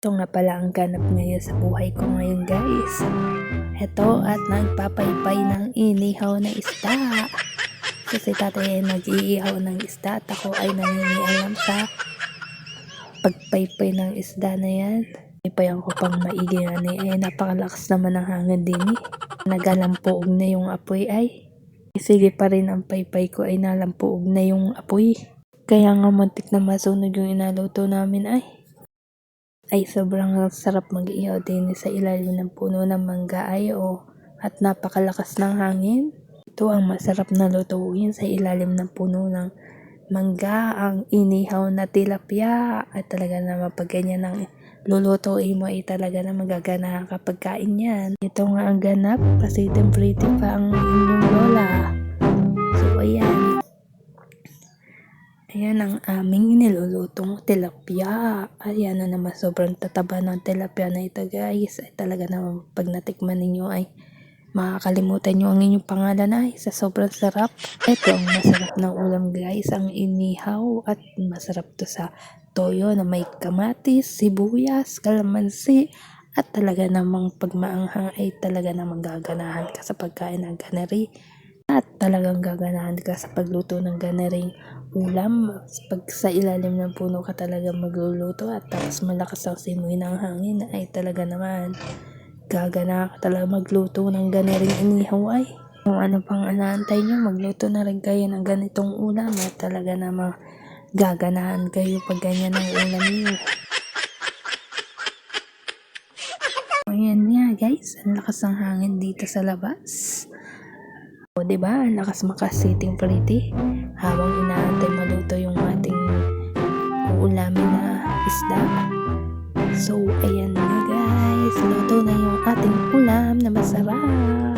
Ito nga pala ang ganap ngayon sa buhay ko ngayon, guys. Ito at nagpapaypay ng inihaw na isda. Kasi tatay ay nag-iihaw ng isda at ako ay nangingialam sa pagpaypay ng isda na yan. Paypayan ko pang maigi nga ay napakalakas naman ng hangin din eh. Nagalampuog na yung apoy ay. Sige pa rin ang paypay ko ay nalampuog na yung apoy. Kaya nga muntik na masunog yung inaluto namin ay sobrang sarap mag-ihaw din sa ilalim ng puno ng mangga at napakalakas ng hangin. Ito ang masarap na lutuin sa ilalim ng puno ng mangga, ang inihaw na tilapia. At talaga naman pag ganyan ang lulutuin mo ay talaga na magagana kapag kain yan. Ito nga ang ganap kasi pretty pa ang inyong lola. So ayan. Ayan ang aming nilulutong tilapia. Ayan na naman, sobrang tataba ng tilapia na ito, guys. Ay talaga naman pag natikman ninyo ay makakalimutan nyo ang inyong pangalan ay sa sobrang sarap. Ito ang masarap na ulam, guys, ang inihaw. At masarap to sa toyo na may kamatis, sibuyas, kalamansi. At talaga namang pag maanghang ay talaga namang gaganahan ka sa pagkain ng ganari. At talagang gaganahan ka sa pagluto ng ganaring ulam. Pag sa ilalim ng puno ka talaga magluluto at tapos malakas ang simoy ng hangin ay talaga naman gagana ka talaga magluto ng ganaring inihaw ay. Kung ano pang inaantay nyo, magluto na rin kayo ng ganitong ulam at talaga namang gaganahan kayo pag ganyan ang ulam nyo. Ayan nga, guys, ang lakas ng hangin dito sa labas. O diba, ang lakas makasiting pretty habang inaantay maluto yung ating uulamin na isda. So ayan na, guys, luto na yung ating ulam na masarap.